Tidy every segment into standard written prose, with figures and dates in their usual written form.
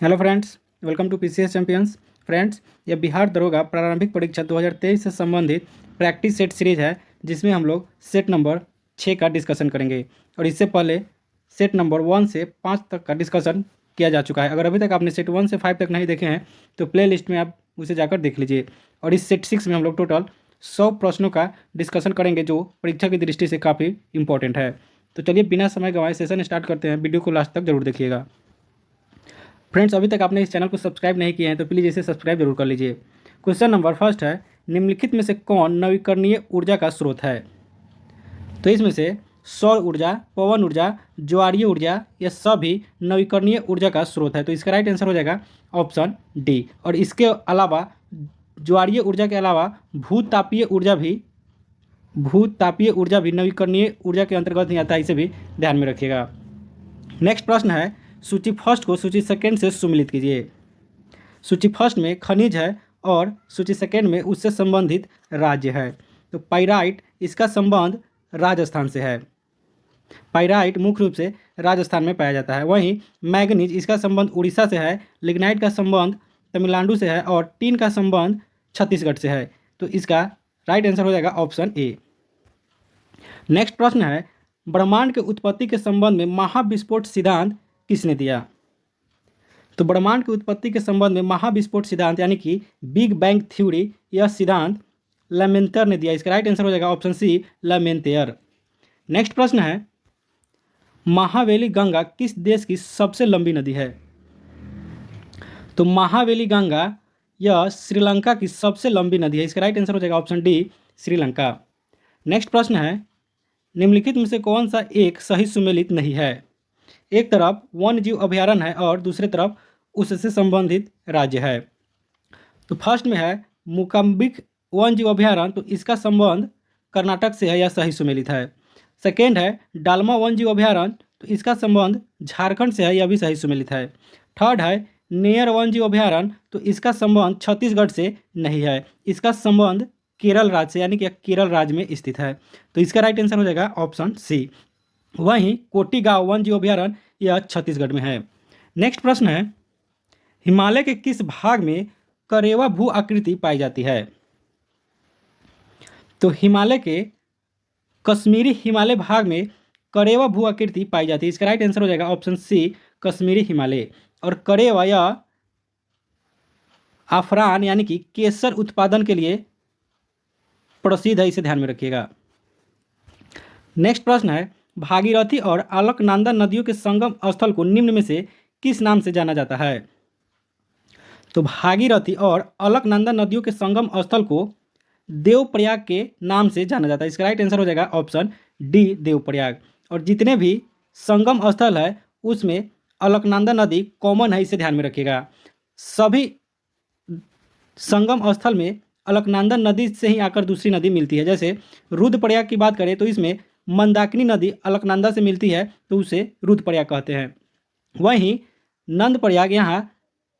Hello friends, welcome to PCS champions. Friends, यह बिहार दरोगा प्रारंभिक परीक्षा 2023 से संबंधित प्रैक्टिस सेट सीरीज है, जिसमें हम लोग सेट नंबर 6 का डिस्कशन करेंगे। और इससे पहले सेट नंबर 1 से 5 तक का डिस्कशन किया जा चुका है। अगर अभी तक आपने सेट 1 से 5 तक नहीं देखे हैं तो प्ले लिस्ट में आप उसे जाकर देख लीजिए। और इस सेट 6 में हम लोग टोटल 100 प्रश्नों का डिस्कशन करेंगे, जो परीक्षा की दृष्टि से काफ़ी इंपॉर्टेंट है। तो चलिए बिना समय गंवाए सेशन स्टार्ट करते हैं। वीडियो को लास्ट तक जरूर देखिएगा। फ्रेंड्स, अभी तक आपने इस चैनल को सब्सक्राइब नहीं किए हैं तो प्लीज़ इसे सब्सक्राइब जरूर कर लीजिए। क्वेश्चन नंबर फर्स्ट है, निम्नलिखित में से कौन नवीकरणीय ऊर्जा का स्रोत है? तो इसमें से सौर ऊर्जा, पवन ऊर्जा, ज्वारीय ऊर्जा, ये सभी नवीकरणीय ऊर्जा का स्रोत है। तो इसका राइट आंसर हो जाएगा ऑप्शन डी। और इसके अलावा ज्वारीय ऊर्जा के अलावा भूतापीय ऊर्जा भी नवीकरणीय ऊर्जा के अंतर्गत नहीं आता है, इसे भी ध्यान में रखिएगा। नेक्स्ट प्रश्न है, सूची फर्स्ट को सूची सेकेंड से सुमिलित कीजिए। सूची फर्स्ट में खनिज है और सूची सेकेंड में उससे संबंधित राज्य है। तो पाइराइट, इसका संबंध राजस्थान से है। पाइराइट मुख्य रूप से राजस्थान में पाया जाता है। वहीं मैग्नीज, इसका संबंध उड़ीसा से है। लिग्नाइट का संबंध तमिलनाडु से है और टीन का संबंध छत्तीसगढ़ से है। तो इसका राइट आंसर हो जाएगा ऑप्शन ए। नेक्स्ट प्रश्न है, ब्रह्मांड के उत्पत्ति के संबंध में महाविस्फोट सिद्धांत किसने दिया? तो ब्रह्मांड की उत्पत्ति के संबंध में महाविस्फोट सिद्धांत यानी कि बिग बैंग थ्योरी, यह सिद्धांत लेमेंतर ने दिया। इसका राइट आंसर हो जाएगा ऑप्शन सी, लेमेंतेयर। नेक्स्ट प्रश्न है, महावेली गंगा किस देश की सबसे लंबी नदी है? तो महावेली गंगा यह श्रीलंका की सबसे लंबी नदी है। इसका राइट आंसर हो जाएगा ऑप्शन डी, श्रीलंका। नेक्स्ट प्रश्न है, निम्नलिखित में से कौन सा एक सही सुमेलित नहीं है? एक तरफ वन्य जीव अभयारण्य है और दूसरी तरफ उससे संबंधित राज्य है। तो फर्स्ट में है मुकम्बिक वन्य जीव अभयारण्य, तो इसका संबंध कर्नाटक से है, यह सही सुमेलित है। सेकेंड है डालमा वन्य जीव अभयारण्य, तो इसका संबंध झारखंड से है, यह भी सही सुमेलित है। थर्ड है नेयर वन्य जीव अभयारण्य, तो इसका संबंध छत्तीसगढ़ से नहीं है, इसका संबंध केरल राज्य से यानी कि केरल राज्य में स्थित है। तो इसका राइट आंसर हो जाएगा ऑप्शन सी। वहीं कोटीगांव वन्य जीव अभयारण्य यह छत्तीसगढ़ में है। नेक्स्ट प्रश्न है, हिमालय के किस भाग में करेवा भू आकृति पाई जाती है? तो हिमालय के कश्मीरी हिमालय भाग में करेवा भू आकृति पाई जाती है। इसका राइट आंसर हो जाएगा ऑप्शन सी, कश्मीरी हिमालय। और करेवा यह अफरान यानी कि केसर उत्पादन के लिए प्रसिद्ध है, इसे ध्यान में रखिएगा। नेक्स्ट प्रश्न है, भागीरथी और अलकनंदा नदियों के संगम स्थल को निम्न में से किस नाम से जाना जाता है? तो भागीरथी और अलकनंदा नदियों के संगम स्थल को देवप्रयाग के नाम से जाना जाता है। इसका राइट आंसर हो जाएगा ऑप्शन डी, देवप्रयाग। और जितने भी संगम स्थल है उसमें अलकनंदा नदी कॉमन है, इसे ध्यान में रखिएगा। सभी संगम स्थल में अलकनंदा नदी से ही आकर दूसरी नदी मिलती है। जैसे रुद्रप्रयाग की बात करें तो इसमें मंदाकिनी नदी अलकनंदा से मिलती है, तो उसे रुद्रप्रयाग कहते हैं। वहीं नंदप्रयाग, यहाँ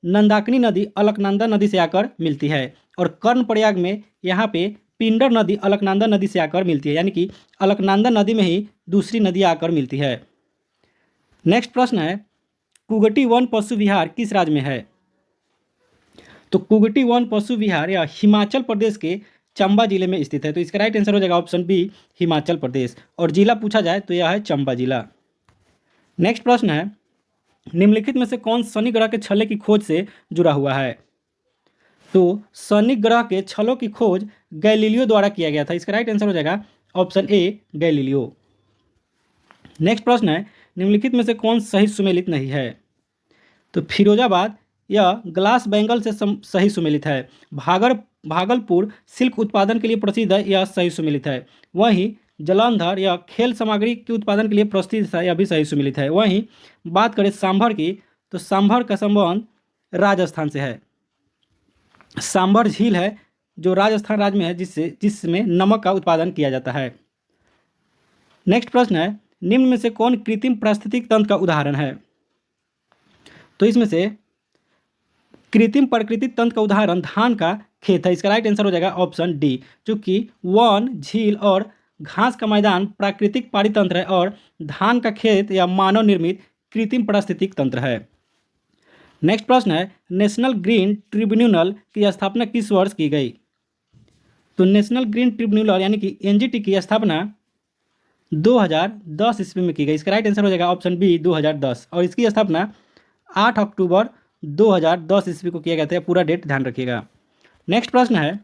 नंदाकिनी नदी अलकनंदा नदी से आकर मिलती है। और कर्णप्रयाग में यहाँ पे पिंडर नदी अलकनंदा नदी से आकर मिलती है, यानी कि अलकनंदा नदी में ही दूसरी नदी आकर मिलती है। नेक्स्ट प्रश्न है, कुगटी वन पशु विहार किस राज्य में है? तो कुगटी वन पशु विहार यह हिमाचल प्रदेश के चंबा जिले में स्थित है। तो इसका राइट आंसर हो जाएगा ऑप्शन बी, हिमाचल प्रदेश। और जिला पूछा जाए तो यह है चंबा जिला। नेक्स्ट प्रश्न है, निम्नलिखित में से कौन शनि ग्रह के छल्ले की खोज से जुड़ा हुआ है? तो शनि ग्रह के छल्लों की खोज गैलीलियो द्वारा किया गया था। इसका राइट आंसर हो जाएगा ऑप्शन ए, गैलीलियो। नेक्स्ट प्रश्न है, निम्नलिखित में से कौन सही सुमेलित नहीं है? तो फिरोजाबाद यह ग्लास बैंगल से सही सुमेलित है। भागलपुर सिल्क उत्पादन के लिए प्रसिद्ध है, यह सही सुमेलित है। वहीं जालंधर यह खेल सामग्री के उत्पादन के लिए प्रसिद्ध है, यह भी सही सुमेलित है। वहीं बात करें सांभर की, तो सांभर का संबंध राजस्थान से है। सांभर झील है जो राजस्थान राज्य में है, जिसमें नमक का उत्पादन किया जाता है। नेक्स्ट प्रश्न है, निम्न में से कौन कृत्रिम पारिस्थितिक तंत्र का उदाहरण है? तो इसमें से कृत्रिम प्राकृतिक तंत्र का उदाहरण धान का खेत है। इसका राइट आंसर हो जाएगा ऑप्शन डी, क्योंकि वन, झील और घास का मैदान प्राकृतिक पारितंत्र है और धान का खेत या मानव निर्मित कृत्रिम पारिस्थितिक तंत्र है। नेक्स्ट प्रश्न है नेशनल ग्रीन ट्रिब्यूनल की स्थापना किस वर्ष की गई? तो नेशनल ग्रीन ट्रिब्यूनल यानी कि एनजीटी की स्थापना 2010 ईस्वी में की गई। इसका राइट आंसर हो जाएगा ऑप्शन बी 2010, और इसकी स्थापना 8 अक्टूबर 2010 ईस्वी को किया गया था। पूरा डेट ध्यान रखिएगा। नेक्स्ट प्रश्न है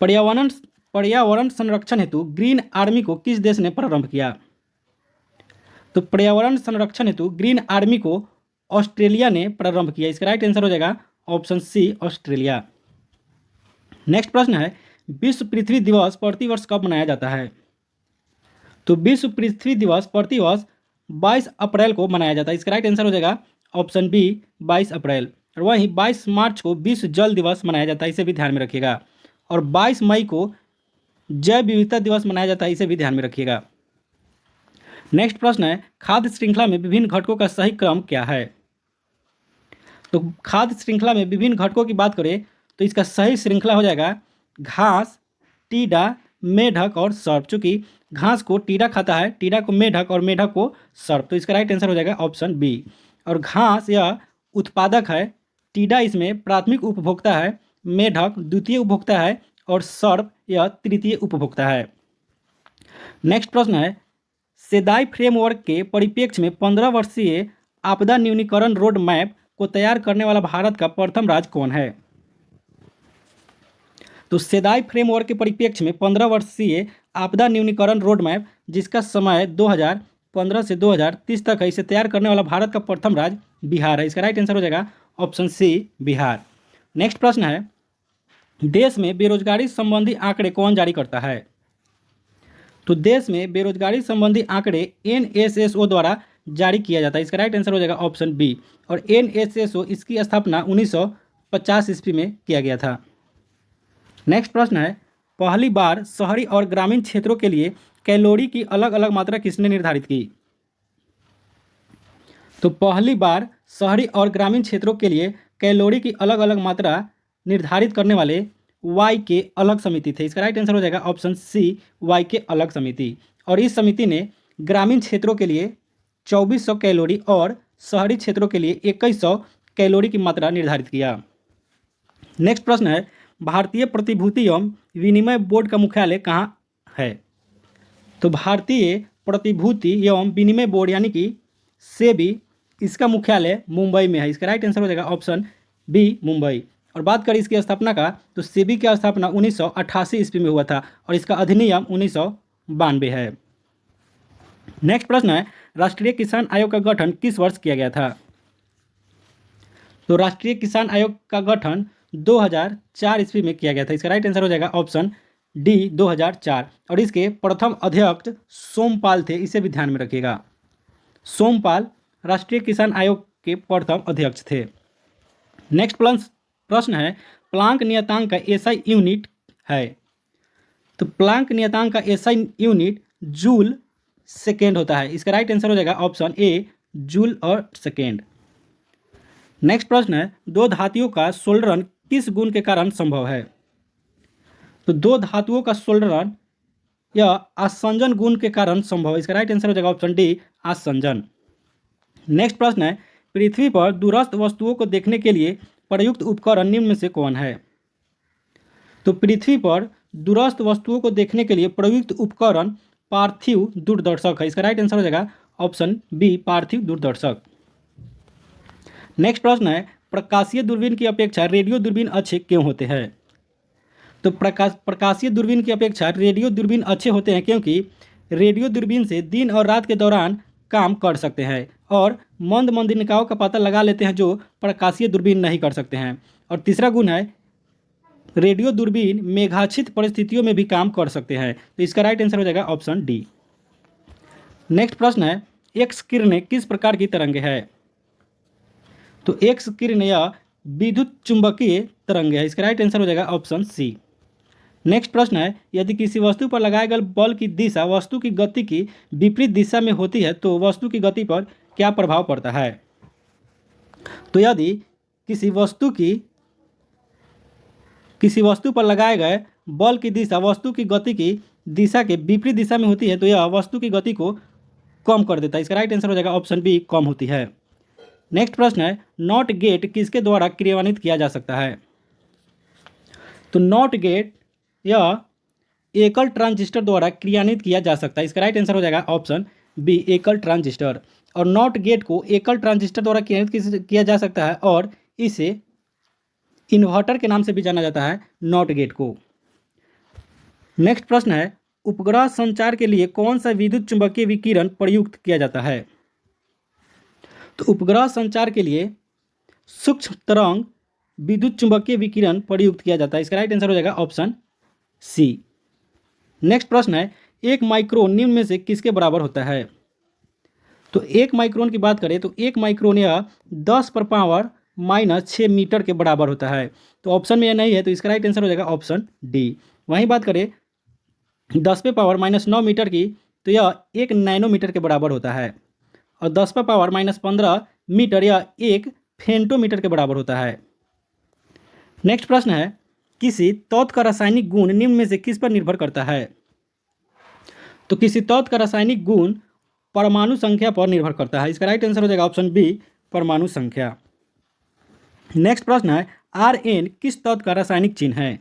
पर्यावरण पर्यावरण संरक्षण हेतु ग्रीन आर्मी को किस देश ने प्रारंभ किया? तो पर्यावरण संरक्षण हेतु ग्रीन आर्मी को ऑस्ट्रेलिया ने प्रारंभ किया। इसका राइट आंसर हो जाएगा ऑप्शन सी ऑस्ट्रेलिया। नेक्स्ट प्रश्न है विश्व पृथ्वी दिवस प्रतिवर्ष कब मनाया जाता है? तो विश्व पृथ्वी दिवस प्रतिवर्ष 22 अप्रैल को मनाया जाता है। इसका राइट आंसर हो जाएगा ऑप्शन बी 22 अप्रैल। और वहीं 22 मार्च को विश्व जल दिवस मनाया जाता है, इसे भी ध्यान में रखिएगा। और 22 मई को जैव विविधता दिवस मनाया जाता है, इसे भी ध्यान में रखिएगा। नेक्स्ट प्रश्न है खाद्य श्रृंखला में विभिन्न घटकों का सही क्रम क्या है? तो खाद्य श्रृंखला में विभिन्न घटकों की बात करें तो इसका सही श्रृंखला हो जाएगा घास, टीडा, मेढक और सर्प। चूंकि घास को टीडा खाता है, टीडा को मेढक और मेढक को सर्प, तो इसका राइट आंसर हो जाएगा ऑप्शन बी। और घास यह उत्पादक है, टीडा इसमें प्राथमिक उपभोक्ता है, मेढक द्वितीय उपभोक्ता है और सर्प यह तृतीय उपभोक्ता है। नेक्स्ट प्रश्न है सेदाई फ्रेमवर्क के परिप्रेक्ष्य में 15 वर्षीय आपदा न्यूनीकरण रोड मैप को तैयार करने वाला भारत का प्रथम राज्य कौन है? तो सेदाई फ्रेमवर्क के परिप्रेक्ष्य में 15 वर्षीय आपदा न्यूनीकरण रोड मैप जिसका समय 2015 से 2030 तक है, इसे तैयार करने वाला भारत का प्रथम राज्य बिहार है। इसका राइट आंसर हो जाएगा ऑप्शन सी बिहार। नेक्स्ट प्रश्न है देश में बेरोजगारी संबंधी आंकड़े कौन जारी करता है? तो देश में बेरोजगारी संबंधी आंकड़े एनएसएसओ द्वारा जारी किया जाता है। इसका राइट आंसर हो जाएगा ऑप्शन बी। और एनएसएसओ इसकी स्थापना 1950 ईस्वी में किया गया था। नेक्स्ट प्रश्न है पहली बार शहरी और ग्रामीण क्षेत्रों के लिए कैलोरी की अलग अलग मात्रा किसने निर्धारित की? तो पहली बार शहरी और ग्रामीण क्षेत्रों के लिए कैलोरी की अलग अलग मात्रा निर्धारित करने वाले वाई के अलग समिति थे। इसका राइट आंसर हो जाएगा ऑप्शन सी वाई के अलग समिति। और इस समिति ने ग्रामीण क्षेत्रों के लिए 2400 कैलोरी और शहरी क्षेत्रों के लिए 2100 कैलोरी की मात्रा निर्धारित किया। नेक्स्ट प्रश्न है भारतीय प्रतिभूति एवं विनिमय बोर्ड का मुख्यालय कहाँ है? तो भारतीय प्रतिभूति एवं विनिमय बोर्ड यानी कि सेबी इसका मुख्यालय मुंबई में है। इसका राइट आंसर हो जाएगा ऑप्शन बी मुंबई। और बात करें इसकी स्थापना का तो सेबी की स्थापना 1988 ईस्वी में हुआ था और इसका अधिनियम 1992 है। नेक्स्ट प्रश्न है राष्ट्रीय किसान आयोग का गठन किस वर्ष किया गया था? तो राष्ट्रीय किसान आयोग का गठन 2004 ईस्वी में किया गया था। इसका राइट आंसर हो जाएगा ऑप्शन डी 2004। और इसके प्रथम अध्यक्ष सोमपाल थे, इसे भी ध्यान में रखिएगा। सोमपाल राष्ट्रीय किसान आयोग के प्रथम अध्यक्ष थे। नेक्स्ट प्रश्न है प्लांक नियतांक का एसआई यूनिट है? तो प्लांक नियतांक का एसआई यूनिट जूल सेकेंड होता है। इसका राइट आंसर हो जाएगा ऑप्शन ए जूल और सेकेंड। नेक्स्ट प्रश्न है दो धातुओं का सोल्डरन किस गुण के कारण संभव है? तो दो धातुओं का सोल्डरन यह आसंजन गुण के कारण संभव है। इसका राइट आंसर हो जाएगा ऑप्शन डी आसंजन। नेक्स्ट प्रश्न है पृथ्वी पर दूरस्थ वस्तुओं को देखने के लिए प्रयुक्त उपकरण निम्न में से कौन है? तो पृथ्वी पर दूरस्थ वस्तुओं को देखने के लिए प्रयुक्त उपकरण पार्थिव दूरदर्शक है। इसका राइट आंसर हो जाएगा ऑप्शन बी पार्थिव दूरदर्शक। नेक्स्ट प्रश्न है प्रकाशीय दूरबीन की अपेक्षा रेडियो दूरबीन अच्छे क्यों होते हैं? तो प्रकाशीय दूरबीन की अपेक्षा रेडियो दूरबीन अच्छे होते हैं क्योंकि रेडियो दूरबीन से दिन और रात के दौरान काम कर सकते हैं और मंद मंदनिकाओं का पता लगा लेते हैं जो प्रकाशीय दूरबीन नहीं कर सकते हैं। और तीसरा गुण है रेडियो दूरबीन मेघाच्छित परिस्थितियों में भी काम कर सकते हैं। तो इसका राइट आंसर हो जाएगा ऑप्शन डी। नेक्स्ट प्रश्न है एक्स किरणें किस प्रकार की तरंगे है? तो एक्स किरण या विद्युत चुंबकीय तरंगे है। इसका राइट आंसर हो जाएगा ऑप्शन सी। नेक्स्ट प्रश्न है यदि किसी वस्तु पर लगाए गए बल की दिशा वस्तु की गति की विपरीत दिशा में होती है तो वस्तु की गति पर क्या प्रभाव पड़ता है? तो यदि किसी वस्तु पर लगाए गए बल की दिशा वस्तु की गति की दिशा के विपरीत दिशा में होती है तो यह वस्तु की गति को कम कर देता है। इसका राइट आंसर हो जाएगा ऑप्शन बी कम होती है। नेक्स्ट प्रश्न है नॉट गेट किसके द्वारा क्रियान्वित किया जा सकता है? तो नॉट गेट यह एकल ट्रांजिस्टर द्वारा क्रियान्वित किया जा सकता है। इसका राइट आंसर हो जाएगा ऑप्शन बी, एकल ट्रांजिस्टर। और नॉट गेट को एकल ट्रांजिस्टर द्वारा क्रियान्वित किया जा सकता है और इसे इन्वर्टर के नाम से भी जाना जाता है, नॉट गेट को। नेक्स्ट प्रश्न है उपग्रह संचार के लिए कौन सा विद्युत चुंबकीय विकिरण प्रयुक्त किया जाता है? तो उपग्रह संचार के लिए सूक्ष्म तरंग विद्युत चुंबकीय विकिरण प्रयुक्त किया जाता है। इसका राइट आंसर हो जाएगा ऑप्शन सी। नेक्स्ट प्रश्न है एक माइक्रोन निम्न में से किसके बराबर होता है? तो एक माइक्रोन की बात करें तो एक माइक्रोन यह 10⁻⁻6 मीटर के बराबर होता है। तो ऑप्शन में यह नहीं है, तो इसका राइट आंसर हो जाएगा ऑप्शन डी। वहीं बात करें 10⁻⁹ मीटर की, तो यह 1 नैनोमीटर के बराबर होता है। और 10⁻⁻15 मीटर यह 1 फेम्टोमीटर के बराबर होता है। नेक्स्ट प्रश्न है किसी तत्व का रासायनिक गुण निम्न में से किस पर निर्भर करता है? तो किसी तत्व का रासायनिक गुण परमाणु संख्या पर निर्भर करता है। इसका राइट आंसर हो जाएगा ऑप्शन बी, परमाणु संख्या। नेक्स्ट प्रश्न है Rn किस तत्व का रासायनिक चिन्ह है?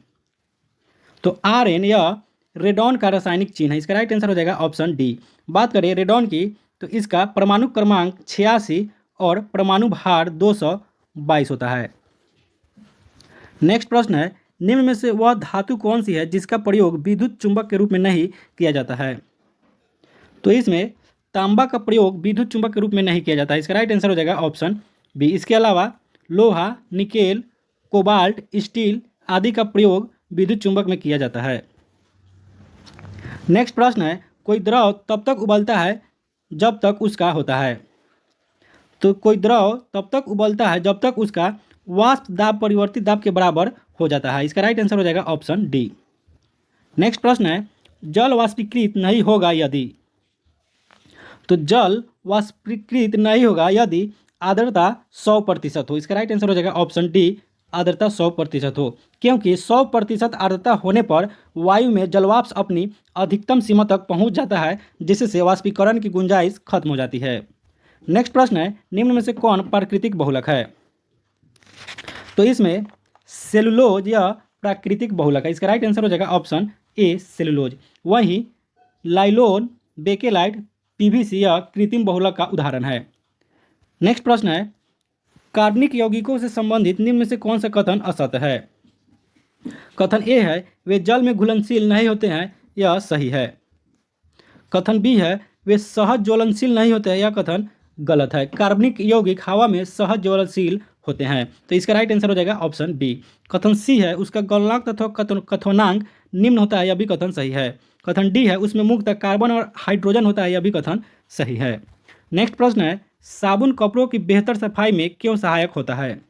तो Rn यह रेडॉन का रासायनिक चिन्ह है। इसका राइट आंसर हो जाएगा ऑप्शन डी। बात करें रेडॉन की, तो इसका परमाणु क्रमांक 86 और परमाणु भार 222 होता है। नेक्स्ट प्रश्न है निम्न में से वह धातु कौन सी है जिसका प्रयोग विद्युत चुंबक के रूप में नहीं किया जाता है? तो इसमें तांबा का प्रयोग विद्युत चुंबक के रूप में नहीं किया जाता है। इसका राइट आंसर हो जाएगा ऑप्शन बी। इसके अलावा लोहा, निकेल, कोबाल्ट, स्टील आदि का प्रयोग विद्युत चुंबक में किया जाता है। नेक्स्ट प्रश्न है कोई द्रव तब तक उबलता है जब तक उसका होता है। तो कोई द्रव तब तक उबलता है जब तक उसका वाष्प दाब परिवर्तित दाब के बराबर हो जाता है। इसका राइट आंसर हो जाएगा ऑप्शन डी। नेक्स्ट प्रश्न है जल वाष्पीकृत नहीं होगा यदि। तो जल वाष्पीकृत नहीं होगा यदि आर्द्रता 100% हो। इसका राइट आंसर हो जाएगा ऑप्शन डी, आर्द्रता 100% हो, क्योंकि 100% आर्द्रता होने पर वायु में जलवाष्प अपनी अधिकतम सीमा तक पहुंच जाता है, जिससे वाष्पीकरण की गुंजाइश खत्म हो जाती है। नेक्स्ट प्रश्न है निम्न में से कौन प्राकृतिक बहुलक है? तो इसमें सेलुलोज यह प्राकृतिक बहुलक है। इसका राइट आंसर हो जाएगा ऑप्शन ए, सेलुलोज। वहीं लाइलोन, बेकेलाइट, पीवीसी यह कृत्रिम बहुलक का उदाहरण है। नेक्स्ट प्रश्न है कार्बनिक यौगिकों से संबंधित निम्न में से कौन सा कथन असत्य है? कथन ए है वे जल में घुलनशील नहीं होते हैं, यह सही है। कथन बी है वे सहज ज्वलनशील नहीं होते हैं, यह कथन गलत है। कार्बनिक यौगिक हवा में सहज ज्वलनशील होते हैं। तो इसका राइट आंसर हो जाएगा ऑप्शन बी। कथन सी है उसका गलनांक तथा कथनांक निम्न होता है, यह भी कथन सही है। कथन डी है उसमें मुख्यतः कार्बन और हाइड्रोजन होता है, यह भी कथन सही है। नेक्स्ट प्रश्न है साबुन कपड़ों की बेहतर सफाई में क्यों सहायक होता है?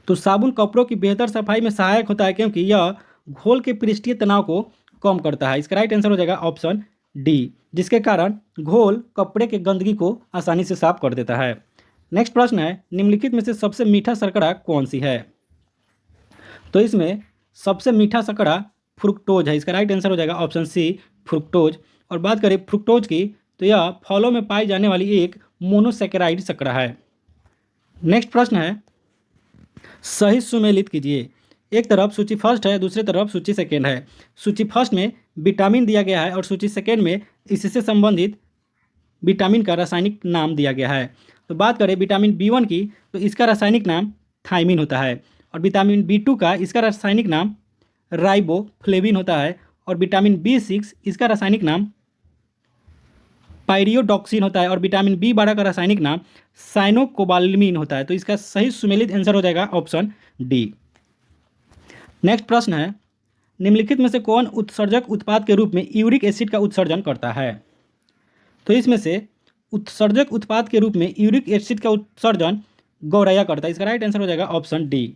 तो साबुन कपड़ों की बेहतर सफाई में सहायक होता है क्योंकि यह घोल के पृष्ठीय तनाव को कम करता है। इसका राइट आंसर हो जाएगा ऑप्शन डी, जिसके कारण घोल कपड़े के गंदगी को आसानी से साफ कर देता है। नेक्स्ट प्रश्न है निम्नलिखित में से सबसे मीठा शर्करा कौन सी है? तो इसमें सबसे मीठा शर्करा फ्रुक्टोज है। इसका राइट आंसर हो जाएगा ऑप्शन सी, फ्रुक्टोज। और बात करें फ्रुक्टोज की, तो यह फलों में पाई जाने वाली एक मोनोसैकेराइड शर्करा है। नेक्स्ट प्रश्न है सही सुमेलित कीजिए। एक तरफ सूची फर्स्ट है, दूसरी तरफ सूची सेकेंड है। सूची फर्स्ट में विटामिन दिया गया है और सूची सेकेंड में इससे संबंधित विटामिन का रासायनिक नाम दिया गया है। तो बात करें विटामिन B1 की, तो इसका रासायनिक नाम थायमिन होता है। और विटामिन B2 का इसका रासायनिक नाम राइबोफ्लेविन होता है। और विटामिन B6 इसका रासायनिक नाम पायरियोडॉक्सिन होता है। और विटामिन B12 का रासायनिक नाम साइनोकोबालमिन होता है। तो इसका सही सुमेलित आंसर हो जाएगा ऑप्शन डी। नेक्स्ट प्रश्न है निम्नलिखित में से कौन उत्सर्जक उत्पाद के रूप में यूरिक एसिड का उत्सर्जन करता है? तो इसमें से उत्सर्जक उत्पाद के रूप में यूरिक एसिड का उत्सर्जन गौरैया करता है। इसका राइट आंसर हो जाएगा ऑप्शन डी।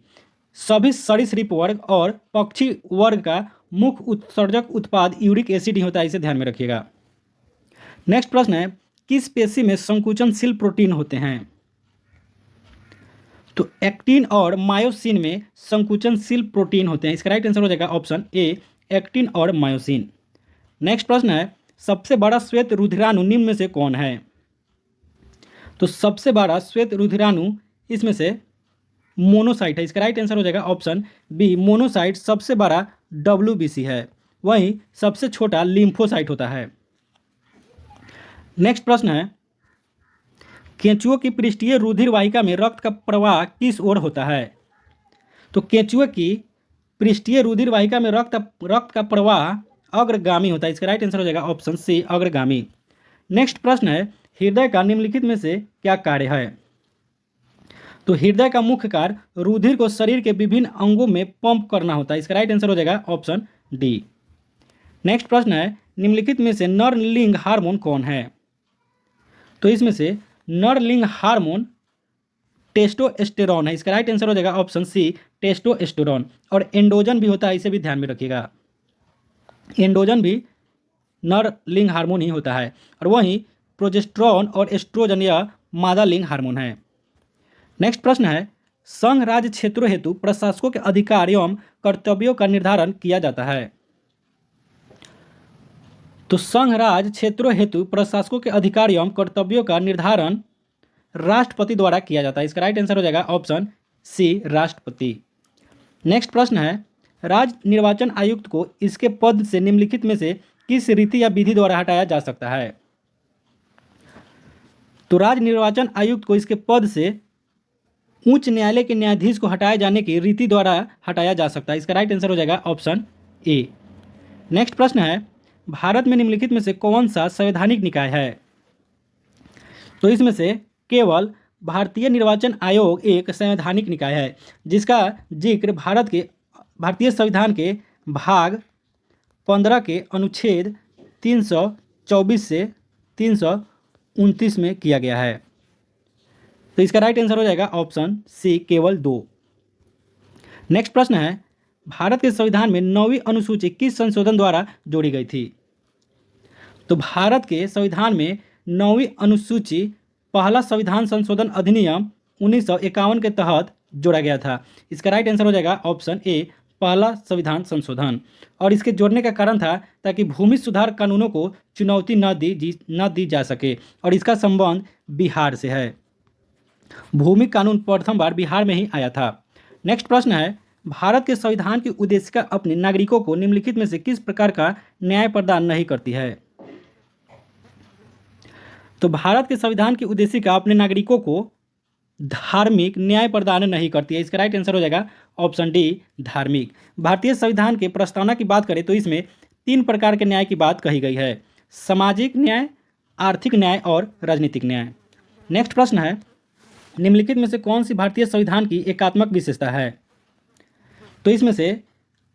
सभी सरीसृप वर्ग और पक्षी वर्ग का मुख्य उत्सर्जक उत्पाद यूरिक एसिड ही होता है, इसे ध्यान में रखिएगा। नेक्स्ट प्रश्न है किस पेशी में संकुचनशील प्रोटीन होते हैं? तो एक्टिन और मायोसिन में संकुचनशील प्रोटीन होते हैं। इसका राइट आंसर हो जाएगा ऑप्शन ए, एक्टिन और मायोसिन। नेक्स्ट प्रश्न है सबसे बड़ा श्वेत रुधिराणु निम्न में से कौन है? तो सबसे बड़ा श्वेत रुधिराणु इसमें से मोनोसाइट है। इसका राइट आंसर हो जाएगा ऑप्शन बी, मोनोसाइट सबसे बड़ा WBC है। वहीं सबसे छोटा लिम्फोसाइट होता है। नेक्स्ट प्रश्न है, केंचुओं की पृष्ठीय रुधिर वाहिका में रक्त का प्रवाह किस ओर होता है? तो केंचुओं की पृष्ठीय रुधिर वाहिका में रक्त का प्रवाह अग्रगामी होता है। इसका राइट आंसर हो जाएगा ऑप्शन सी, अग्रगामी। नेक्स्ट प्रश्न है, हृदय का निम्नलिखित में से क्या कार्य है? तो हृदय का मुख्य कार्य रुधिर को शरीर के विभिन्न अंगों में पंप करना होता है। इसका राइट आंसर हो जाएगा ऑप्शन डी। नेक्स्ट प्रश्न है, निम्नलिखित में से नर लिंग हार्मोन कौन है? तो इसमें से नर लिंग हार्मोन टेस्टोस्टेरोन है। इसका राइट आंसर हो जाएगा ऑप्शन सी, टेस्टोस्टेरोन। और एंड्रोजन भी होता है, इसे भी ध्यान में रखिएगा। एंड्रोजन भी नर लिंग हार्मोन ही होता है। और वहीं प्रोजेस्टेरोन और एस्ट्रोजन यह मादा लिंग हार्मोन है। नेक्स्ट प्रश्न है, संघ राज्य क्षेत्रों हेतु प्रशासकों के अधिकार एवं कर्तव्यों का निर्धारण किया जाता है। तो संघ राज्य क्षेत्रों हेतु प्रशासकों के अधिकार एवं कर्तव्यों का निर्धारण राष्ट्रपति द्वारा किया जाता है। इसका राइट आंसर हो जाएगा ऑप्शन सी, राष्ट्रपति। नेक्स्ट प्रश्न है, राज्य निर्वाचन आयुक्त को इसके पद से निम्नलिखित में से किस रीति या विधि द्वारा हटाया जा सकता है? तो राज्य निर्वाचन आयुक्त को इसके पद से उच्च न्यायालय के न्यायाधीश को हटाए जाने की रीति द्वारा हटाया जा सकता है। इसका राइट आंसर हो जाएगा ऑप्शन ए। नेक्स्ट प्रश्न है, भारत में निम्नलिखित में से कौन सा संवैधानिक निकाय है? तो इसमें से केवल भारतीय निर्वाचन आयोग एक संवैधानिक निकाय है, जिसका जिक्र भारतीय संविधान के भाग 15 के अनुच्छेद 324 से 329 में किया गया है। तो इसका राइट आंसर हो जाएगा ऑप्शन सी, केवल 2। नेक्स्ट प्रश्न है, भारत के संविधान में 9वीं अनुसूची किस संशोधन द्वारा जोड़ी गई थी? तो भारत के संविधान में 9वीं अनुसूची पहला संविधान संशोधन अधिनियम 1951 के तहत जोड़ा गया था। इसका राइट आंसर हो जाएगा ऑप्शन ए, पहला संविधान संशोधन। और इसके जोड़ने का कारण था ताकि भूमि सुधार कानूनों को चुनौती न दी जा सके। और इसका संबंध बिहार से है। भूमि कानून प्रथम बार बिहार में ही आया था। नेक्स्ट प्रश्न है, भारत के संविधान की उद्देशिका अपने नागरिकों को निम्नलिखित में से किस प्रकार का न्याय प्रदान नहीं करती है? तो भारत के संविधान की उद्देशिका अपने नागरिकों को धार्मिक न्याय प्रदान नहीं करती है। इसका राइट आंसर हो जाएगा ऑप्शन डी, धार्मिक। भारतीय संविधान के प्रस्तावना की बात करें तो इसमें 3 प्रकार के न्याय की बात कही गई है, सामाजिक न्याय, आर्थिक न्याय और राजनीतिक न्याय। नेक्स्ट प्रश्न है, निम्नलिखित में से कौन सी भारतीय संविधान की एकात्मक विशेषता है? तो इसमें से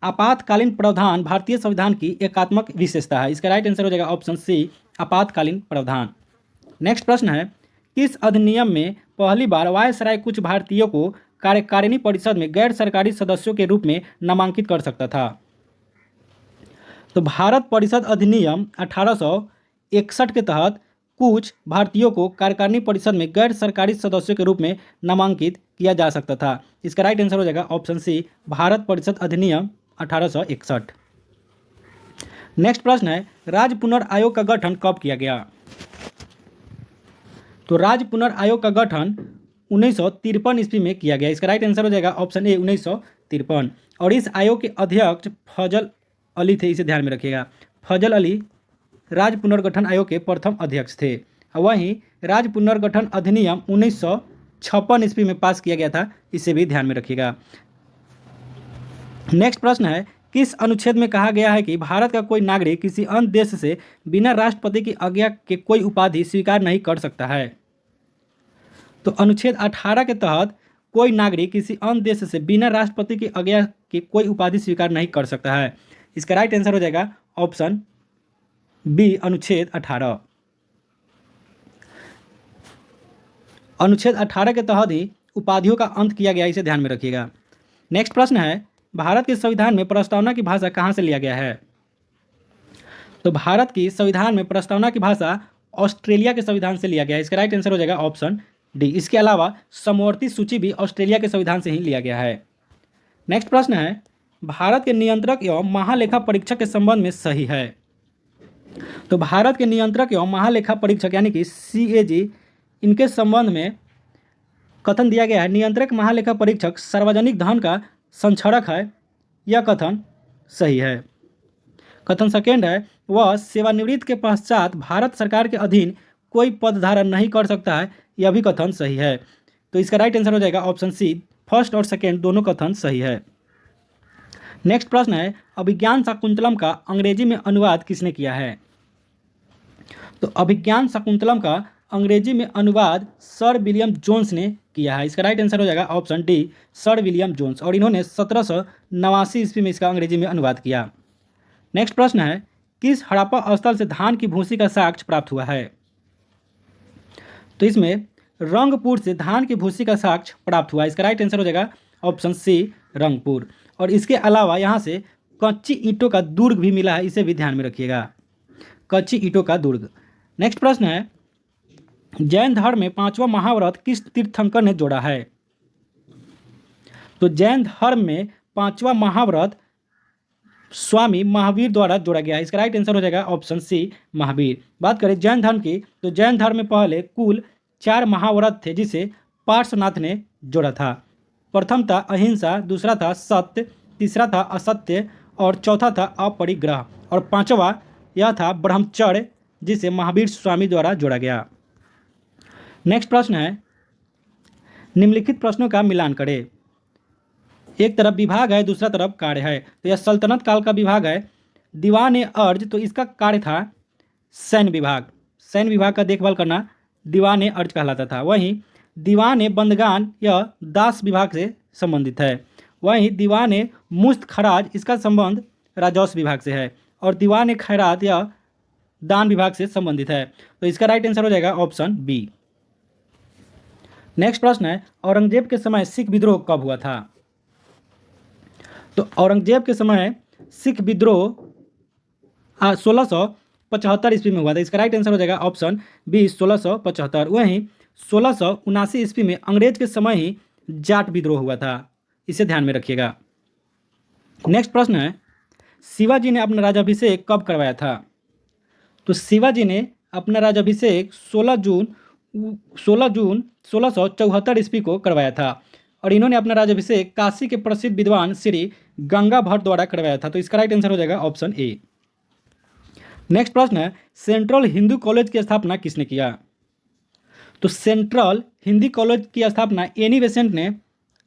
आपातकालीन प्रावधान भारतीय संविधान की एकात्मक विशेषता है। इसका राइट आंसर हो जाएगा ऑप्शन सी, आपातकालीन प्रावधान। नेक्स्ट प्रश्न है, किस अधिनियम में पहली बार वायसराय कुछ भारतीयों को कार्यकारिणी परिषद में गैर सरकारी सदस्यों के रूप में नामांकित कर सकता था? तो भारत परिषद अधिनियम 1861 के तहत कुछ भारतीयों को कार्यकारिणी परिषद में गैर सरकारी सदस्यों के रूप में नामांकित किया जा सकता था। इसका राइट आंसर हो जाएगा ऑप्शन सी, भारत परिषद अधिनियम 1861। नेक्स्ट प्रश्न है, राज्य पुनर्आयोग का गठन कब किया गया? तो राज्य पुनर्आयोग का गठन 1953 ईस्वी में किया गया। इसका राइट आंसर हो जाएगा ऑप्शन ए, 1953। और इस आयोग के अध्यक्ष फजल अली थे, इसे ध्यान में रखिएगा। फजल अली राज्य पुनर्गठन आयोग के प्रथम अध्यक्ष थे। वहीं राज्य पुनर्गठन अधिनियम 1956 ईस्वी में पास किया गया था, इसे भी ध्यान में रखिएगा। नेक्स्ट प्रश्न है, किस अनुच्छेद में कहा गया है कि भारत का कोई नागरिक किसी अन्य देश से बिना राष्ट्रपति की आज्ञा के कोई उपाधि स्वीकार नहीं कर सकता है? तो अनुच्छेद 18 के तहत कोई नागरिक किसी अन्य देश से बिना राष्ट्रपति की आज्ञा के कोई उपाधि स्वीकार नहीं कर सकता है। इसका राइट आंसर हो जाएगा ऑप्शन बी, अनुच्छेद 18। अनुच्छेद 18 के तहत ही उपाधियों का अंत किया गया, इसे ध्यान में रखिएगा। नेक्स्ट प्रश्न है, भारत के संविधान में प्रस्तावना की भाषा कहाँ से लिया गया है? तो भारत की संविधान में प्रस्तावना की भाषा ऑस्ट्रेलिया के संविधान से लिया गया है। इसका राइट आंसर हो जाएगा ऑप्शन डी। इसके अलावा समवर्ती सूची भी ऑस्ट्रेलिया के संविधान से ही लिया गया है। नेक्स्ट प्रश्न है, भारत के नियंत्रक एवं महालेखा परीक्षक के संबंध में सही है? तो भारत के नियंत्रक एवं महालेखा परीक्षक यानी कि CAG इनके संबंध में कथन दिया गया है, नियंत्रक महालेखा परीक्षक सार्वजनिक धन का संरक्षक है। यह कथन सही है। कथन सेकेंड है, वह सेवानिवृत्ति के पश्चात भारत सरकार के अधीन कोई पद धारण नहीं कर सकता है। यह भी कथन सही है। तो इसका राइट आंसर हो जाएगा ऑप्शन सी, फर्स्ट और सेकेंड दोनों कथन सही है। नेक्स्ट प्रश्न है, अभिज्ञान शाकुंतलम का अंग्रेजी में अनुवाद किसने किया है? तो अभिज्ञान शाकुंतलम का अंग्रेजी में अनुवाद सर विलियम जोन्स ने किया है। इसका राइट आंसर हो जाएगा option D, sir William Jones, और इन्होंने 1789 ईस्वी में इसका अंग्रेजी में अनुवाद किया। नेक्स्ट प्रश्न है, किस हड़प्पा स्थल से धान की भूसी का साक्ष्य प्राप्त हुआ है? तो इसमें रंगपुर से धान की भूसी का साक्ष्य प्राप्त हुआ है। इसका राइट आंसर हो जाएगा ऑप्शन सी, रंगपुर। और इसके अलावा यहाँ से कच्ची ईंटों का दुर्ग भी मिला है, इसे भी ध्यान में रखिएगा, कच्ची ईंटों का दुर्ग। नेक्स्ट प्रश्न है, जैन धर्म में पांचवा महाव्रत किस तीर्थंकर ने जोड़ा है? तो जैन धर्म में पांचवा महाव्रत स्वामी महावीर द्वारा जोड़ा गया है। इसका राइट आंसर हो जाएगा ऑप्शन सी, महावीर। बात करें जैन धर्म की, तो जैन धर्म में पहले कुल 4 महाव्रत थे जिसे पार्श्वनाथ ने जोड़ा था। प्रथम था अहिंसा, दूसरा था सत्य, तीसरा था असत्य और चौथा था अपरिग्रह, और पांचवा यह था ब्रह्मचर्य जिसे महावीर स्वामी द्वारा जोड़ा गया। नेक्स्ट प्रश्न है, निम्नलिखित प्रश्नों का मिलान करें। एक तरफ विभाग है, दूसरा तरफ कार्य है। तो यह सल्तनत काल का विभाग है। दीवान अर्ज, तो इसका कार्य था सैन्य विभाग, सैन्य विभाग का देखभाल करना दीवान अर्ज कहलाता था। वहीं दीवान बंदगान यह दास विभाग से संबंधित है। वहीं दीवान मुस्त खराज, इसका संबंध राजस्व विभाग से है। और दीवान खैरात यह दान विभाग से संबंधित है। तो इसका राइट आंसर हो जाएगा ऑप्शन बी। नेक्स्ट प्रश्न है, औरंगजेब के समय सिख विद्रोह कब हुआ था? तो औरंगजेब के समय सिख विद्रोह 1675 ईस्वी में हुआ था। इसका राइट आंसर हो जाएगा ऑप्शन बी, 1675। वहीं 1679 ईस्वी में अंग्रेज के समय ही जाट विद्रोह हुआ था, इसे ध्यान में रखिएगा। नेक्स्ट प्रश्न है, शिवाजी ने अपना राज्याभिषेक कब करवाया था? तो शिवाजी ने अपना राज्याभिषेक 16 जून 1674 ईस्वी को करवाया था। और इन्होंने अपना राज्याभिषेक काशी के प्रसिद्ध विद्वान श्री गंगा भट्ट द्वारा करवाया था। तो इसका राइट आंसर हो जाएगा ऑप्शन ए। नेक्स्ट प्रश्न है, सेंट्रल हिंदू कॉलेज की स्थापना किसने किया? तो सेंट्रल हिंदी कॉलेज की स्थापना एनी बेसेंट ने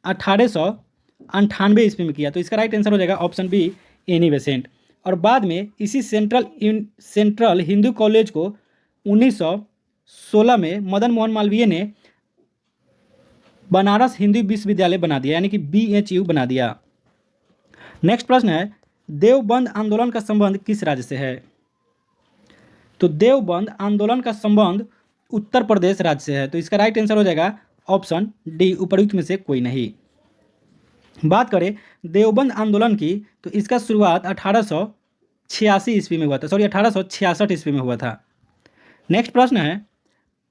1898 ईस्वी में किया। तो इसका राइट आंसर हो जाएगा ऑप्शन बी, एनी बेसेंट। और बाद में इसी सेंट्रल हिंदू कॉलेज को 1916 में मदन मोहन मालवीय ने बनारस हिंदू विश्वविद्यालय बना दिया, यानी कि BHU बना दिया। नेक्स्ट प्रश्न है, देवबंद आंदोलन का संबंध किस राज्य से है? तो देवबंद आंदोलन का संबंध उत्तर प्रदेश राज्य से है। तो इसका राइट आंसर हो जाएगा ऑप्शन डी, उपर्युक्त में से कोई नहीं। बात करें देवबंद आंदोलन की, तो इसका शुरुआत 1886 ईस्वी में हुआ था, 1866 ईस्वी में हुआ था। नेक्स्ट प्रश्न है,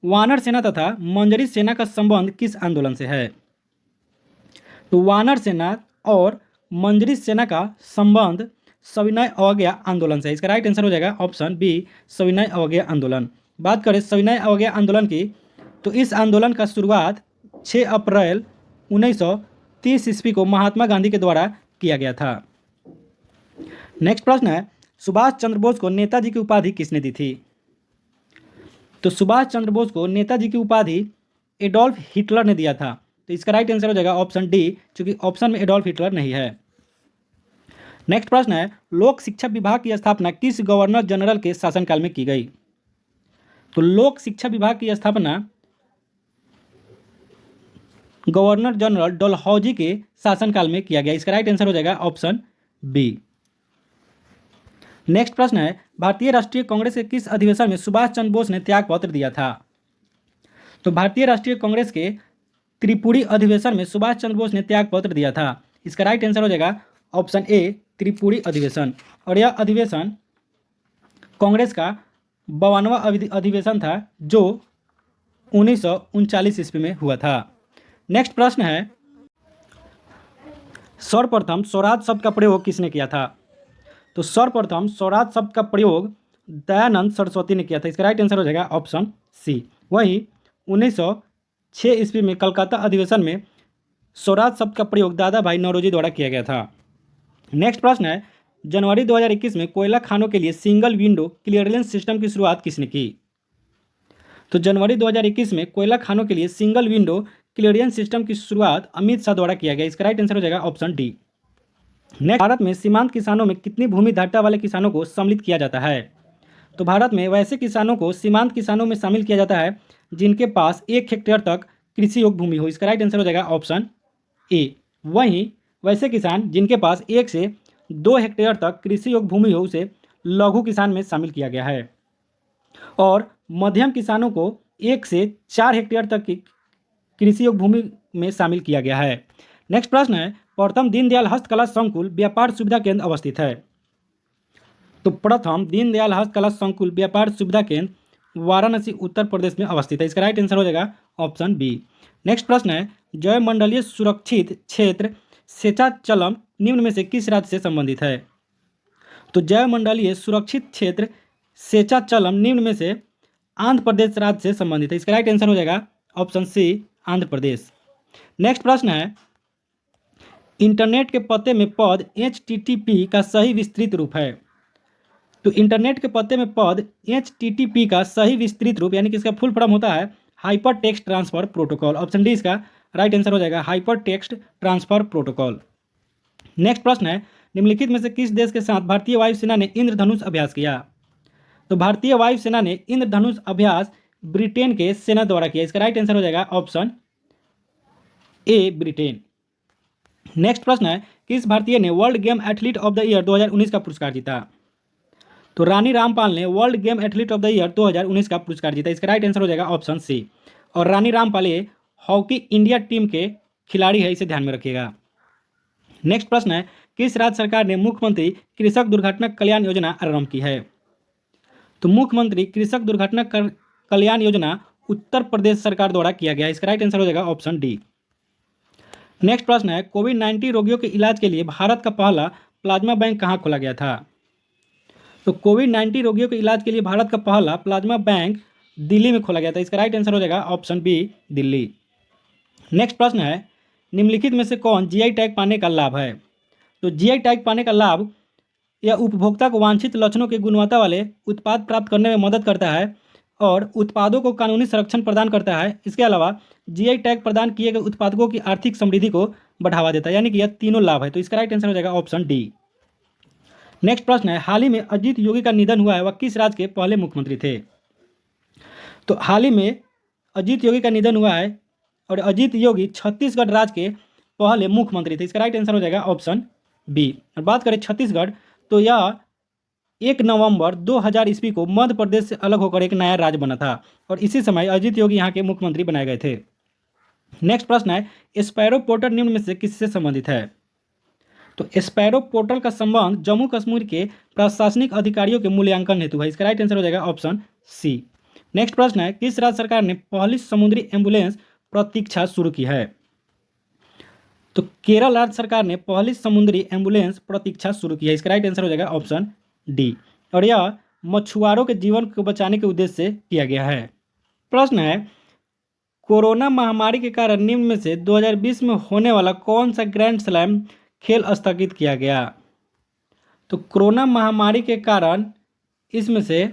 वानर सेना तथा मंजरी सेना का संबंध किस आंदोलन से है? तो वानर सेना और मंजरी सेना का संबंध सविनय अवज्ञा आंदोलन से है। इसका राइट आंसर हो जाएगा ऑप्शन बी, सविनय अवज्ञा आंदोलन। बात करें सविनय अवज्ञा आंदोलन की, तो इस आंदोलन का शुरुआत 6 अप्रैल 1930 ईस्वी को महात्मा गांधी के द्वारा किया गया था। नेक्स्ट प्रश्न है, सुभाष चंद्र बोस को नेताजी की उपाधि किसने दी थी? तो सुभाष चंद्र बोस को नेताजी की उपाधि एडोल्फ हिटलर ने दिया था। तो इसका राइट आंसर हो जाएगा ऑप्शन डी, क्योंकि ऑप्शन में एडोल्फ हिटलर नहीं है। नेक्स्ट प्रश्न है, लोक शिक्षा विभाग की स्थापना किस गवर्नर जनरल के शासनकाल में की गई? तो लोक शिक्षा विभाग की स्थापना गवर्नर जनरल डलहौजी के शासनकाल में किया गया। इसका राइट आंसर हो जाएगा ऑप्शन बी। नेक्स्ट प्रश्न है, भारतीय राष्ट्रीय कांग्रेस के किस अधिवेशन में सुभाष चंद्र बोस ने त्याग पत्र दिया था? तो भारतीय राष्ट्रीय कांग्रेस के त्रिपुरी अधिवेशन में सुभाष चंद्र बोस ने त्याग पत्र दिया था। इसका राइट आंसर हो जाएगा ऑप्शन ए, त्रिपुरी अधिवेशन। और यह अधिवेशन कांग्रेस का 52वां अधिवेशन था जो 1939 ईस्वी में हुआ था। नेक्स्ट प्रश्न है, सर्वप्रथम स्वराज शब्द का प्रयोग किसने किया था? तो सर्वप्रथम स्वराज शब्द का प्रयोग दयानंद सरस्वती ने किया था। इसका राइट आंसर हो जाएगा ऑप्शन सी। वहीं 1906 ईस्वी में कलकत्ता अधिवेशन में स्वराज शब्द का प्रयोग दादा भाई नौरोजी द्वारा किया गया था। नेक्स्ट प्रश्न है, जनवरी 2021 में कोयला खानों के लिए सिंगल विंडो क्लियरेंस सिस्टम की शुरुआत किसने की? तो जनवरी 2021 में कोयला खानों के लिए सिंगल विंडो क्लियरेंस सिस्टम की शुरुआत अमित शाह द्वारा किया गया। इसका राइट आंसर हो जाएगा ऑप्शन डी। नेक्स्ट, भारत में सीमांत किसानों में कितनी भूमि धारता वाले किसानों को सम्मिलित किया जाता है? तो भारत में वैसे किसानों को सीमांत किसानों में शामिल किया जाता है जिनके पास 1 हेक्टेयर तक कृषि योग्य भूमि हो। इसका राइट आंसर हो जाएगा ऑप्शन ए। वहीं वैसे किसान जिनके पास 1 से 2 हेक्टेयर तक कृषि योग्य भूमि हो उसे लघु किसान में शामिल किया गया है। और मध्यम किसानों को 1 से 4 हेक्टेयर तक की कृषि योग्य भूमि में शामिल किया गया है। नेक्स्ट प्रश्न है, प्रथम दीनदयाल हस्तकला संकुल व्यापार सुविधा केंद्र अवस्थित है? तो प्रथम दीनदयाल हस्तकला संकुल व्यापार सुविधा केंद्र वाराणसी उत्तर प्रदेश में अवस्थित है। इसका राइट आंसर हो जाएगा ऑप्शन बी। नेक्स्ट प्रश्न है, जयमंडलीय सुरक्षित क्षेत्र शेषाचलम निम्न में से किस राज्य से संबंधित है? तो जयमंडलीय सुरक्षित क्षेत्र शेषाचलम निम्न में से आंध्र प्रदेश राज्य से संबंधित है। इसका राइट आंसर हो जाएगा option C, Andhra Pradesh. Next प्रश्न है, इंटरनेट के पते में पद HTTP का सही विस्तृत रूप है? तो इंटरनेट के पते में पद HTTP का सही विस्तृत रूप यानी कि इसका फुल फॉर्म होता है hyper text transfer protocol. Option D इसका राइट आंसर हो जाएगा, hyper text transfer protocol. Next प्रश्न है, निम्नलिखित में से किस देश के साथ भारतीय वायुसेना ने इंद्रधनुष अभ्यास किया? तो भारतीय वायुसेना ने इंद्रधनुष अभ्यास ब्रिटेन के सेना द्वारा किया। इसका राइट आंसर हो जाएगा ऑप्शन ए, ब्रिटेन। नेक्स्ट प्रश्न है, किस भारतीय ने world game athlete of the year 2019 का पुरस्कार जीता? तो रानी रामपाल ने world game athlete of the year 2019 का पुरस्कार जीता। इसका राइट आंसर हो जाएगा ऑप्शन सी। और रानी रामपाल ये हॉकी इंडिया टीम के खिलाड़ी है, इसे ध्यान में रखिएगा। नेक्स्ट प्रश्न है, किस राज्य सरकार ने मुख्यमंत्री कृषक दुर्घटना कल्याण योजना आरंभ की है? तो मुख्यमंत्री कृषक दुर्घटना कल्याण योजना उत्तर प्रदेश सरकार द्वारा किया गया है। इसका राइट आंसर हो जाएगा ऑप्शन डी। नेक्स्ट प्रश्न है, कोविड-19 रोगियों के इलाज के लिए भारत का पहला प्लाज्मा बैंक कहाँ खोला गया था? तो कोविड-19 रोगियों के इलाज के लिए भारत का पहला प्लाज्मा बैंक दिल्ली में खोला गया था। इसका राइट आंसर हो जाएगा ऑप्शन बी, दिल्ली। नेक्स्ट प्रश्न है, निम्नलिखित में से कौन GI टैग पाने का लाभ है? तो GI टैग पाने का लाभ यह उपभोक्ता को वांछित लक्षणों की गुणवत्ता वाले उत्पाद प्राप्त करने में मदद करता है और उत्पादों को कानूनी संरक्षण प्रदान करता है। इसके अलावा GI टैग प्रदान किए गए उत्पादों की आर्थिक समृद्धि को बढ़ावा देता है, यानी कि यह तीनों लाभ है। तो इसका राइट आंसर हो जाएगा ऑप्शन डी। नेक्स्ट प्रश्न है, हाल ही में अजीत योगी का निधन हुआ है, वह किस राज्य के पहले मुख्यमंत्री थे? तो हाल ही में अजीत योगी का निधन हुआ है और अजीत योगी छत्तीसगढ़ राज्य के पहले मुख्यमंत्री थे। इसका राइट आंसर हो जाएगा ऑप्शन बी। और बात करें छत्तीसगढ़, तो यह 1 नवंबर 2000 ईस्वी को मध्य प्रदेश से अलग होकर एक नया राज्य बना था और इसी समय अजीत योगी यहाँ के मुख्यमंत्री बनाए गए थे। नेक्स्ट प्रश्न है, स्पैरो पोर्टल निम्न में से किससे संबंधित है? तो स्पैरो पोर्टल का संबंध जम्मू कश्मीर के प्रशासनिक अधिकारियों के मूल्यांकन हेतु है। इसका राइट आंसर हो जाएगा ऑप्शन सी। नेक्स्ट प्रश्न है, किस राज्य सरकार ने पहली समुद्री एम्बुलेंस प्रतीक्षा शुरू की है? तो केरल राज्य सरकार ने पहली समुद्री एम्बुलेंस प्रतीक्षा शुरू की है। इसका राइट आंसर हो जाएगा ऑप्शन डी। और यह मछुआरों के जीवन को बचाने के उद्देश्य से किया गया है। प्रश्न है, कोरोना महामारी के कारण निम्न में से 2020 में होने वाला कौन सा ग्रैंड स्लैम खेल स्थगित किया गया? तो कोरोना महामारी के कारण इसमें से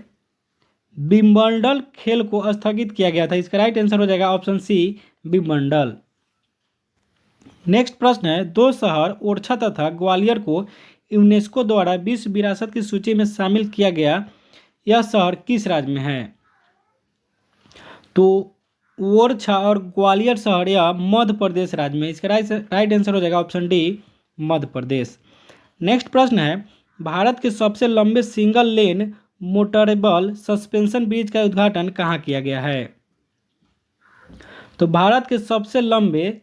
विंबलडन खेल को स्थगित किया गया था। इसका राइट आंसर हो जाएगा ऑप्शन सी, विंबलडन। नेक्स्ट प्रश्न है, 2 शहर ओरछा तथा ग्वालियर को यूनेस्को द्वारा विश्व विरासत की सूची में शामिल किया गया, यह शहर किस राज्य में है? तो ओरछा और ग्वालियर शहर यह मध्य प्रदेश राज्य में। इसका राइट आंसर हो जाएगा option D, Madhya Pradesh. Next प्रश्न है, भारत के सबसे लंबे single lane motorable suspension bridge का उद्घाटन कहाँ किया गया है? तो भारत के सबसे लंबे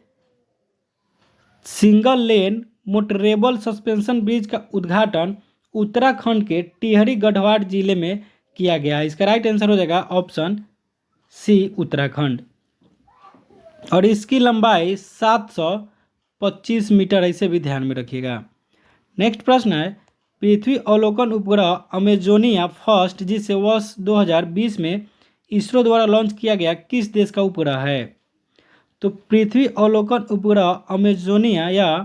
single lane motorable suspension bridge का उद्घाटन उत्तराखंड के टिहरी गढ़वाल जिले में किया गया है। इसका राइट आंसर हो जाएगा ऑप्शन सी, उत्तराखंड। और इसकी लंबाई 725 मीटर, ऐसे भी ध्यान में रखिएगा। नेक्स्ट प्रश्न है, पृथ्वी अवलोकन उपग्रह अमेजोनिया फर्स्ट जिसे वर्ष 2020 में इसरो द्वारा लॉन्च किया गया किस देश का उपग्रह है? तो पृथ्वी अवलोकन उपग्रह अमेजोनिया या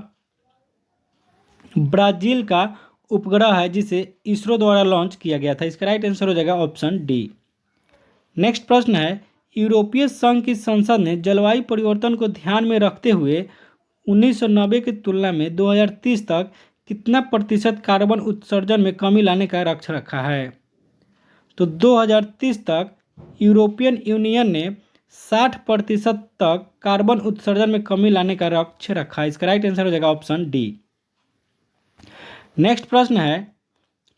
ब्राजील का उपग्रह है जिसे इसरो द्वारा लॉन्च किया गया था। इसका राइट आंसर हो जाएगा ऑप्शन डी। नेक्स्ट प्रश्न है, यूरोपीय संघ की संसद ने जलवायु परिवर्तन को ध्यान में रखते हुए 1990 की तुलना में 2030 तक कितना प्रतिशत कार्बन उत्सर्जन में कमी लाने का लक्ष्य रखा है? तो 2030 तक यूरोपियन यूनियन ने 60% तक कार्बन उत्सर्जन में कमी लाने का लक्ष्य रखा है। इसका राइट आंसर हो जाएगा ऑप्शन डी। नेक्स्ट प्रश्न है,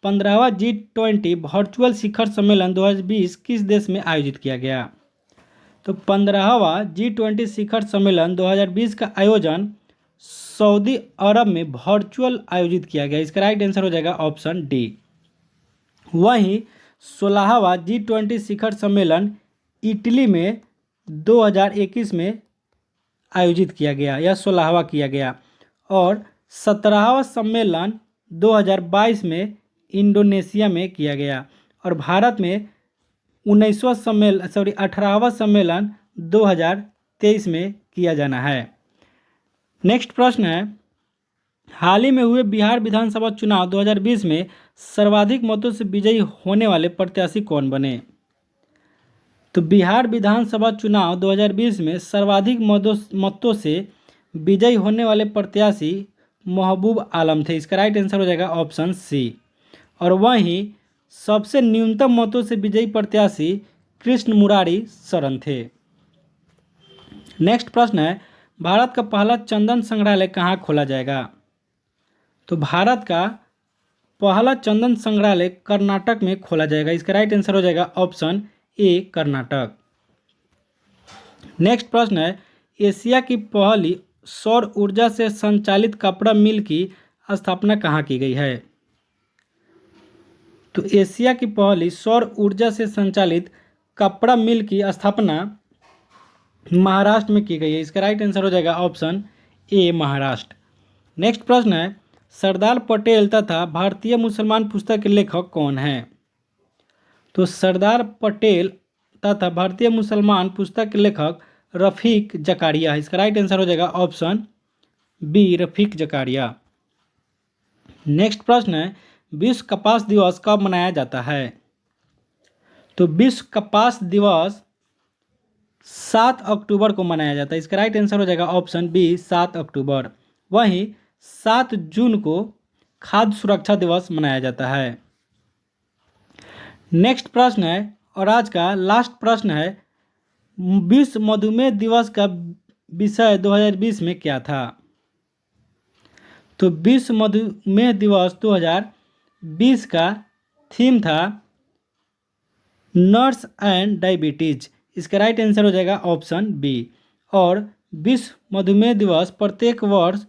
15वां G20 वर्चुअल शिखर सम्मेलन 2020 किस देश में आयोजित किया गया? तो 15वां G20 शिखर सम्मेलन 2020 का आयोजन सऊदी अरब में वर्चुअल आयोजित किया गया। इसका राइट आंसर हो जाएगा ऑप्शन डी। वहीं 16वां G20 शिखर सम्मेलन इटली में 2021 में आयोजित किया गया या 16वां किया गया, और 17वां सम्मेलन 2022 में इंडोनेशिया में किया गया, और भारत में 18वां सम्मेलन 2023 में किया जाना है। नेक्स्ट प्रश्न है, हाल ही में हुए बिहार विधानसभा चुनाव 2020 में सर्वाधिक मतों से विजयी होने वाले प्रत्याशी कौन बने? तो बिहार विधानसभा चुनाव 2020 में सर्वाधिक मतों से विजयी होने वाले प्रत्याशी महबूब आलम थे। इसका राइट आंसर हो जाएगा ऑप्शन सी। और वहीं सबसे न्यूनतम मतों से विजयी प्रत्याशी कृष्ण मुरारी शरण थे। नेक्स्ट प्रश्न है, भारत का पहला चंदन संग्रहालय कहाँ खोला जाएगा? तो भारत का पहला चंदन संग्रहालय कर्नाटक में खोला जाएगा। इसका राइट आंसर हो जाएगा ऑप्शन ए कर्नाटक। नेक्स्ट प्रश्न है, एशिया की पहली सौर ऊर्जा से संचालित कपड़ा मिल की स्थापना कहाँ की गई है? तो एशिया की पहली सौर ऊर्जा से संचालित कपड़ा मिल की स्थापना महाराष्ट्र में की गई है। इसका राइट आंसर हो जाएगा ऑप्शन ए महाराष्ट्र। नेक्स्ट प्रश्न है, सरदार पटेल तथा भारतीय मुसलमान पुस्तक के लेखक कौन हैं? तो सरदार पटेल तथा भारतीय मुसलमान पुस्तक के लेखक रफ़ीक जकारिया है। इसका राइट आंसर हो जाएगा ऑप्शन बी रफ़ीक जकारिया। नेक्स्ट प्रश्न है, विश्व कपास दिवस कब मनाया जाता है? तो विश्व कपास दिवस 7 अक्टूबर को मनाया जाता है। इसका राइट आंसर हो जाएगा ऑप्शन बी 7 अक्टूबर। वहीं 7 जून को खाद्य सुरक्षा दिवस मनाया जाता है। नेक्स्ट प्रश्न है और आज का लास्ट प्रश्न है, विश्व मधुमेह दिवस का विषय 2020 में क्या था? तो विश्व मधुमेह दिवस 2020 का थीम था नर्स एंड डायबिटीज। इसका राइट आंसर हो जाएगा ऑप्शन बी। और विश्व मधुमेह दिवस प्रत्येक वर्ष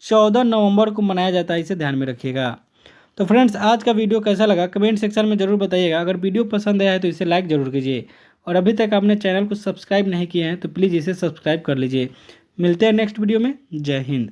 14 नवंबर को मनाया जाता है, इसे ध्यान में रखिएगा। तो फ्रेंड्स, आज का वीडियो कैसा लगा कमेंट सेक्शन में ज़रूर बताइएगा। अगर वीडियो पसंद आया है तो इसे लाइक ज़रूर कीजिए, और अभी तक आपने चैनल को सब्सक्राइब नहीं किए हैं तो प्लीज़ इसे सब्सक्राइब कर लीजिए। मिलते हैं नेक्स्ट वीडियो में। जय हिंद।